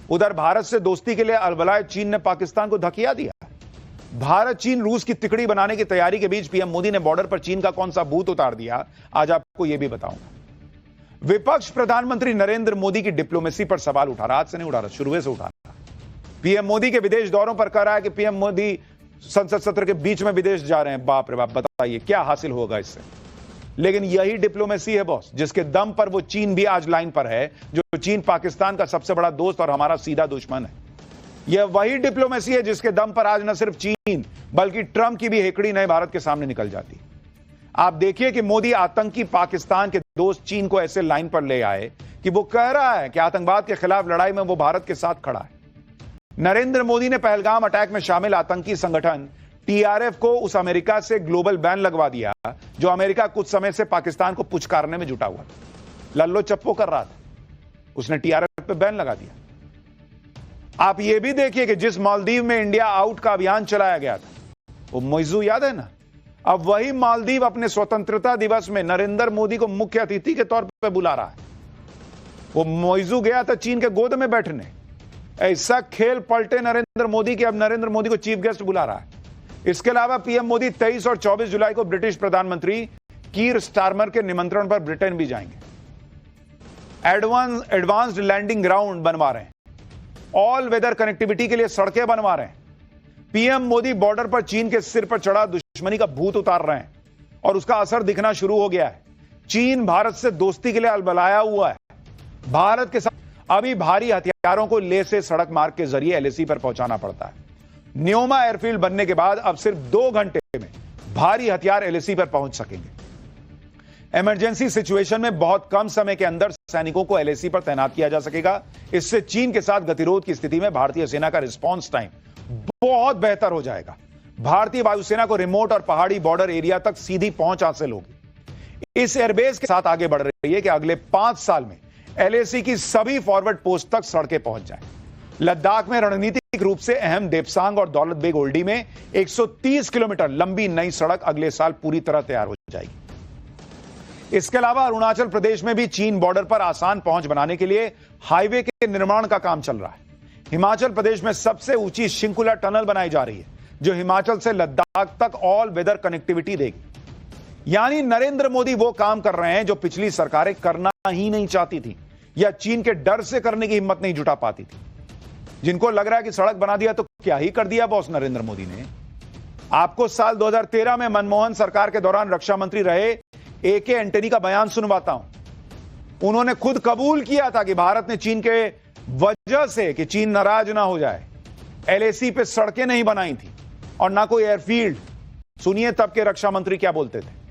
उधर भारत से दोस्ती के लिए अलबलाए चीन ने पाकिस्तान को धकिया दिया। भारत चीन रूस की तिकड़ी बनाने की तैयारी के बीच पीएम मोदी ने बॉर्डर पर चीन का कौन सा भूत उतार दिया, आज आपको यह भी बताऊंगा। विपक्ष प्रधानमंत्री नरेंद्र मोदी की डिप्लोमेसी पर सवाल उठा रहा, आज से नहीं उठा रहा, शुरू से उठा रहा। पीएम मोदी के विदेश दौरों पर कह रहा है कि पीएम मोदी संसद सत्र के बीच में विदेश जा रहे हैं। बाप रे बाप, बताइए क्या हासिल होगा इससे। लेकिन यही डिप्लोमेसी है बॉस, जिसके दम पर वो चीन भी आज लाइन पर है, जो चीन पाकिस्तान का सबसे बड़ा दोस्त और हमारा सीधा दुश्मन है। यह वही डिप्लोमेसी है जिसके दम पर आज न सिर्फ चीन बल्कि ट्रंप की भी हेकड़ी नए भारत के सामने निकल जाती। आप देखिए कि मोदी आतंकी पाकिस्तान के दोस्त चीन को ऐसे लाइन पर ले आए कि वो कह रहा है कि आतंकवाद के खिलाफ लड़ाई में वो भारत के साथ खड़ा है। नरेंद्र मोदी ने पहलगाम अटैक में शामिल आतंकी संगठन टीआरएफ को उस अमेरिका से ग्लोबल बैन लगवा दिया, जो अमेरिका कुछ समय से पाकिस्तान को पुचकारने में जुटा हुआ था, लल्लो चप्पो कर रहा था। उसने टीआरएफ पे बैन लगा दिया। आप यह भी देखिए कि जिस मालदीव में इंडिया आउट का अभियान चलाया गया था, वो मौजू याद है ना, अब वही मालदीव अपने स्वतंत्रता दिवस में नरेंद्र मोदी को मुख्य अतिथि के तौर पर बुला रहा है। वो मौजू गया था चीन के गोद में बैठने। ऐसा खेल पलटे नरेंद्र मोदी की, अब नरेंद्र मोदी को चीफ गेस्ट बुला रहा है। इसके अलावा पीएम मोदी 23 और 24 जुलाई को ब्रिटिश प्रधानमंत्री कीर स्टारमर के निमंत्रण पर ब्रिटेन भी जाएंगे। एडवांस्ड लैंडिंग ग्राउंड बनवा रहे हैं, ऑल वेदर कनेक्टिविटी के लिए सड़कें बनवा रहे हैं। पीएम मोदी बॉर्डर पर चीन के सिर पर चढ़ा दुश्मनी का भूत उतार रहे हैं और उसका असर दिखना शुरू हो गया है। चीन भारत से दोस्ती के लिए अलबलाया हुआ है। भारत के साथ अभी भारी हथियारों को लेह से सड़क मार्ग के जरिए एलएसी पर पहुंचाना पड़ता है। न्योमा एयरफील्ड बनने के बाद अब सिर्फ 2 घंटे में भारी हथियार एलएसी पर पहुंच सकेंगे। इमरजेंसी सिचुएशन में बहुत कम समय के अंदर सैनिकों को एलएसी पर तैनात किया जा सकेगा। इससे चीन के साथ गतिरोध की स्थिति में भारतीय सेना का रिस्पांस टाइम बहुत बेहतर हो जाएगा। भारतीय वायुसेना को रिमोट और पहाड़ी बॉर्डर एरिया तक सीधी पहुंच हासिल होगी। इस एयरबेस के साथ आगे बढ़ रही है कि अगले 5 साल में एलएसी की सभी फॉरवर्ड पोस्ट तक सड़कें पहुंच जाएं। लद्दाख में रणनीतिक रूप से अहम देपसांग और दौलत बेग ओल्डी में 130 किलोमीटर लंबी नई सड़क अगले साल पूरी तरह तैयार हो जाएगी। इसके अलावा अरुणाचल प्रदेश में भी चीन बॉर्डर पर आसान पहुंच बनाने के लिए हाईवे के निर्माण का काम चल रहा है। हिमाचल प्रदेश में सबसे ऊंची शिंकुला टनल बनाई जा रही है, जो हिमाचल से लद्दाख तक ऑल वेदर कनेक्टिविटी देगी। यानी नरेंद्र मोदी वो काम कर रहे हैं जो पिछली सरकारें करना ही नहीं चाहती थी या चीन के डर से करने की हिम्मत नहीं जुटा पाती थी। जिनको लग रहा है कि सड़क बना दिया तो क्या ही कर दिया बॉस नरेंद्र मोदी ने। आपको साल 2013 में मनमोहन सरकार के दौरान रक्षा मंत्री रहे एके एंटनी का बयान सुनवाता हूं। उन्होंने खुद कबूल किया था कि भारत ने चीन के वजह से कि चीन नाराज ना हो जाए एलएसी पे सड़कें नहीं बनाई थी और ना कोई एयरफील्ड। सुनिए तब के रक्षा मंत्री क्या बोलते थे।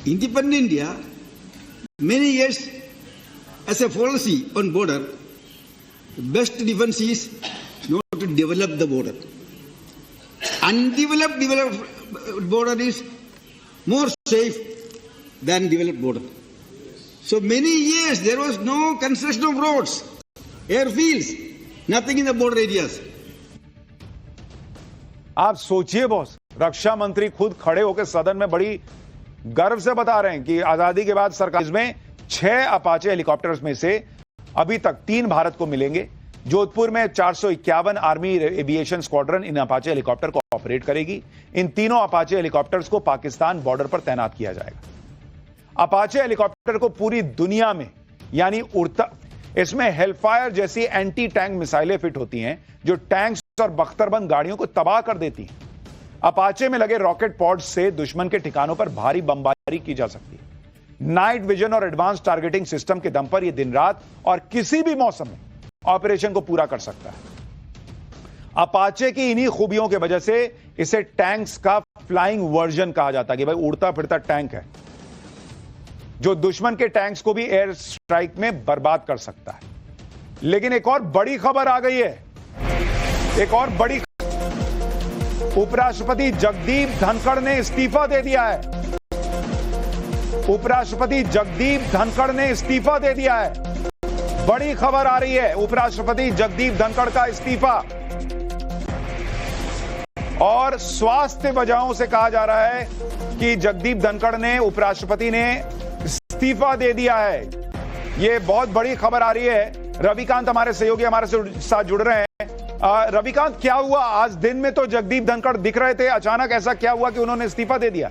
Independent India, many years as a policy on border, best defense is not to develop the border. Undeveloped border is more safe than developed border. So many years there was no construction of roads, airfields, nothing in the border areas. आप सोचिए boss, रक्षा मंत्री खुद खड़े होकर सदन में बड़ी गर्व से बता रहे हैं कि आजादी के बाद सरकार में 6 अपाचे हेलीकॉप्टर्स में से अभी तक 3 भारत को मिलेंगे। जोधपुर में 451 आर्मी एविएशन स्क्वाड्रन इन अपाचे हेलीकॉप्टर को ऑपरेट करेगी। इन तीनों अपाचे हेलीकॉप्टर्स को पाकिस्तान बॉर्डर पर तैनात किया जाएगा। अपाचे हेलीकॉप्टर को पूरी दुनिया में यानी उड़ता, इसमें हेलफायर जैसी एंटी टैंक मिसाइलें फिट होती हैं जो टैंक्स और बख्तरबंद गाड़ियों को तबाह कर देती हैं। अपाचे में लगे रॉकेट पॉड्स से दुश्मन के ठिकानों पर भारी बमबारी की जा सकती है। नाइट विजन और एडवांस टारगेटिंग सिस्टम के दम पर यह दिन रात और किसी भी मौसम में ऑपरेशन को पूरा कर सकता है। अपाचे की इन्हीं खूबियों की वजह से इसे टैंक्स का फ्लाइंग वर्जन कहा जाता है कि भाई उड़ता फिरता टैंक है जो दुश्मन के टैंक्स को भी एयर स्ट्राइक में बर्बाद कर सकता है। लेकिन एक और बड़ी खबर आ गई है, एक और बड़ी। उपराष्ट्रपति जगदीप धनखड़ ने इस्तीफा दे दिया है। उपराष्ट्रपति जगदीप धनखड़ ने इस्तीफा दे दिया है। बड़ी खबर आ रही है, उपराष्ट्रपति जगदीप धनखड़ का इस्तीफा। और स्वास्थ्य वजहों से कहा जा रहा है कि जगदीप धनखड़ ने, उपराष्ट्रपति ने इस्तीफा दे दिया है। यह बहुत बड़ी खबर आ रही है। रविकांत हमारे सहयोगी हमारे साथ जुड़ रहे हैं। रविकांत, क्या हुआ आज दिन में? तो जगदीप धनखड़ दिख रहे थे, अचानक ऐसा क्या हुआ कि उन्होंने इस्तीफा दे दिया?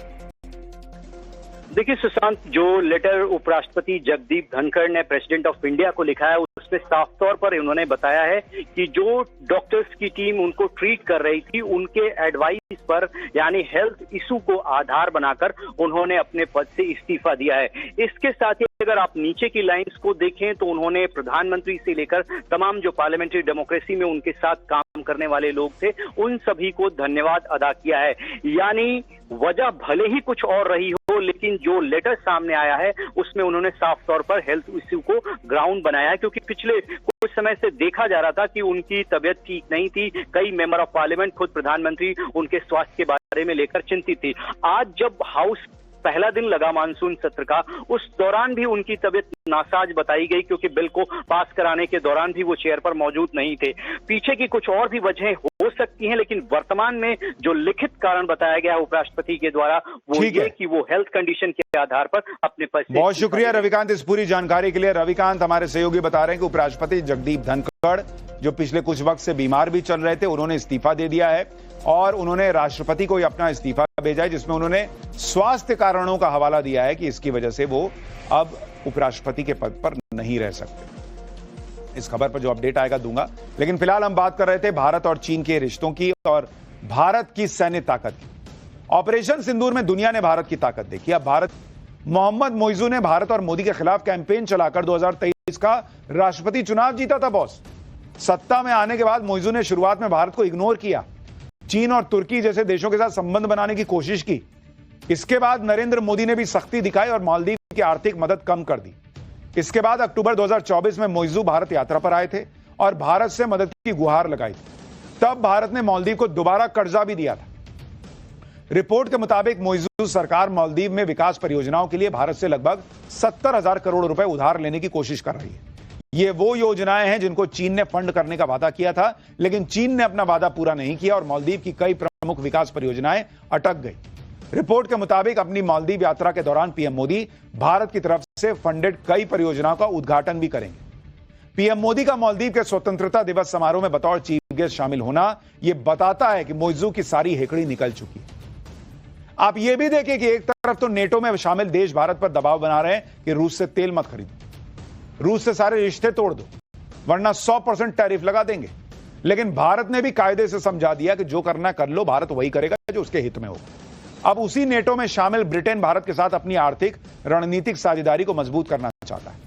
देखिए सुशांत, जो लेटर उपराष्ट्रपति जगदीप धनखड़ ने प्रेसिडेंट ऑफ इंडिया को लिखा है उसमें साफ तौर पर उन्होंने बताया है कि जो डॉक्टर्स की टीम उनको ट्रीट कर रही थी उनके एडवाइस पर यानी हेल्थ इशू को आधार बनाकर उन्होंने अपने पद से इस्तीफा दिया है। इसके साथ ही अगर आप नीचे की लाइंस को देखें तो उन्होंने प्रधानमंत्री से लेकर तमाम जो पार्लियामेंट्री डेमोक्रेसी में उनके साथ काम करने वाले लोग थे उन सभी को धन्यवाद अदा किया है। यानी वजह भले ही कुछ और रही हो, लेकिन जो लेटर सामने आया है उसमें उन्होंने साफ तौर पर हेल्थ इश्यू को ग्राउंड बनाया है, क्योंकि पिछले कुछ समय से देखा जा रहा था कि उनकी तबीयत ठीक नहीं थी। कई मेंबर ऑफ पार्लियामेंट, खुद प्रधानमंत्री उनके स्वास्थ्य के बारे में लेकर चिंतित थी। आज जब हाउस पहला दिन लगा मानसून सत्र का, उस दौरान भी उनकी तबीयत नासाज बताई गई, क्योंकि बिल को पास कराने के दौरान भी वो चेयर पर मौजूद नहीं थे। पीछे की कुछ और भी वजहें हो सकती हैं, लेकिन वर्तमान में जो लिखित कारण बताया गया है उपराष्ट्रपति के द्वारा वो ये कि वो हेल्थ कंडीशन के आधार पर अपने पद से। बहुत शुक्रिया रविकांत इस पूरी जानकारी के लिए। रविकांत हमारे सहयोगी बता रहे हैं कि उपराष्ट्रपति जगदीप धनखड़ जो पिछले कुछ वक्त से बीमार भी चल रहे थे, उन्होंने इस्तीफा दे दिया है और उन्होंने राष्ट्रपति को अपना इस्तीफा भेजा है, जिसमें उन्होंने स्वास्थ्य कारणों का हवाला दिया है कि इसकी वजह से वो अब उपराष्ट्रपति के पद पर नहीं रह सकते। इस खबर पर जो अपडेट आएगा दूंगा, लेकिन फिलहाल हम बात कर रहे थे भारत और चीन के रिश्तों की और भारत की सैन्य ताकत की। ऑपरेशन सिंदूर में दुनिया ने भारत की ताकत देखी। अब भारत, मोहम्मद मोइजू ने भारत और मोदी के खिलाफ कैंपेन चलाकर 2023 का राष्ट्रपति चुनाव जीता था। बॉस, सत्ता में आने के बाद मोइजू ने शुरुआत में भारत को इग्नोर किया, चीन और तुर्की जैसे देशों के साथ संबंध बनाने की कोशिश की। इसके बाद नरेंद्र मोदी ने भी सख्ती दिखाई और मालदीव की आर्थिक मदद कम कर दी। इसके बाद अक्टूबर 2024 में मोइजू भारत यात्रा पर आए थे और भारत से मदद की गुहार लगाई थी। तब भारत ने मालदीव को दोबारा कर्जा भी दिया था। रिपोर्ट के मुताबिक मोइजू सरकार मालदीव में विकास परियोजनाओं के लिए भारत से लगभग 70,000 करोड़ रुपए उधार लेने की कोशिश कर रही है। ये वो योजनाएं हैं जिनको चीन ने फंड करने का वादा किया था, लेकिन चीन ने अपना वादा पूरा नहीं किया और मालदीव की कई प्रमुख विकास परियोजनाएं अटक गई। रिपोर्ट के मुताबिक अपनी मालदीव यात्रा के दौरान पीएम मोदी भारत की तरफ से फंडेड कई परियोजनाओं का उद्घाटन भी करेंगे। पीएम मोदी का मालदीव के स्वतंत्रता दिवस समारोह में बतौर चीफ गेस्ट शामिल होना यह बताता है कि मोइजू की सारी हेकड़ी निकल चुकी है। आप यह भी देखें कि एक तरफ तो नेटो में शामिल देश भारत पर दबाव बना रहे हैं कि रूस से तेल मत खरीदो, रूस से सारे रिश्ते तोड़ दो, वरना 100% टैरिफ लगा देंगे। लेकिन भारत ने भी कायदे से समझा दिया कि जो करना कर लो, भारत वही करेगा जो उसके हित में होगा। अब उसी नेटो में शामिल ब्रिटेन भारत के साथ अपनी आर्थिक रणनीतिक साझेदारी को मजबूत करना चाहता है।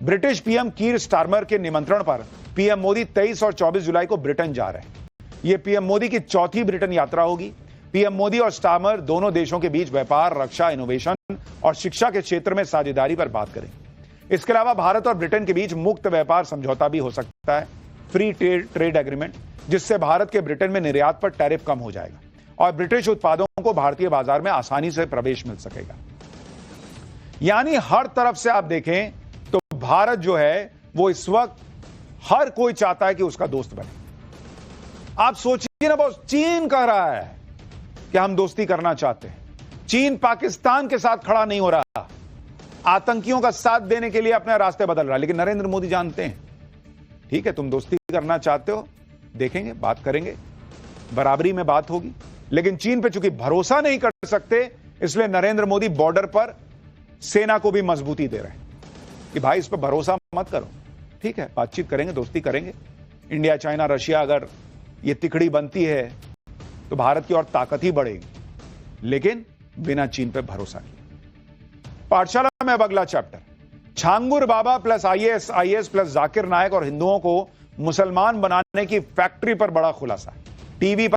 ब्रिटिश पीएम कीर स्टारमर के निमंत्रण पर पीएम मोदी 23 और 24 जुलाई को ब्रिटेन जा रहे हैं। यह पीएम मोदी की चौथी ब्रिटेन यात्रा होगी। पीएम मोदी और स्टारमर दोनों देशों के बीच व्यापार, रक्षा, इनोवेशन और शिक्षा के क्षेत्र में साझेदारी पर बात करेंगे। इसके अलावा भारत और ब्रिटेन के बीच मुक्त व्यापार समझौता भी हो सकता है, फ्री ट्रेड एग्रीमेंट, जिससे भारत के ब्रिटेन में निर्यात पर टैरिफ कम हो जाएगा और ब्रिटिश उत्पादों को भारतीय बाजार में आसानी से प्रवेश मिल सकेगा। यानी हर तरफ से आप देखें तो भारत जो है वो इस वक्त हर कोई चाहता है कि उसका दोस्त बने। आप सोचिए ना बॉस, चीन कह रहा है कि हम दोस्ती करना चाहते हैं। चीन पाकिस्तान के साथ खड़ा नहीं हो रहा, आतंकियों का साथ देने के लिए अपने रास्ते बदल रहा है। लेकिन नरेंद्र मोदी जानते हैं, ठीक है तुम दोस्ती करना चाहते हो, देखेंगे, बात करेंगे, बराबरी में बात होगी। लेकिन चीन पे चूंकि भरोसा नहीं कर सकते, इसलिए नरेंद्र मोदी बॉर्डर पर सेना को भी मजबूती दे रहे हैं कि भाई इस पर भरोसा मत करो, ठीक है बातचीत करेंगे, दोस्ती करेंगे। इंडिया, चाइना, रशिया अगर ये तिकड़ी बनती है तो भारत की और ताकत ही बढ़ेगी, लेकिन बिना चीन पे भरोसा किए। पाठशाला में अब अगला चैप्टर, छांगुर बाबा प्लस आईएएस प्लस जाकिर नायक और हिंदुओं को मुसलमान बनाने की फैक्ट्री पर बड़ा खुलासा। टीवी पर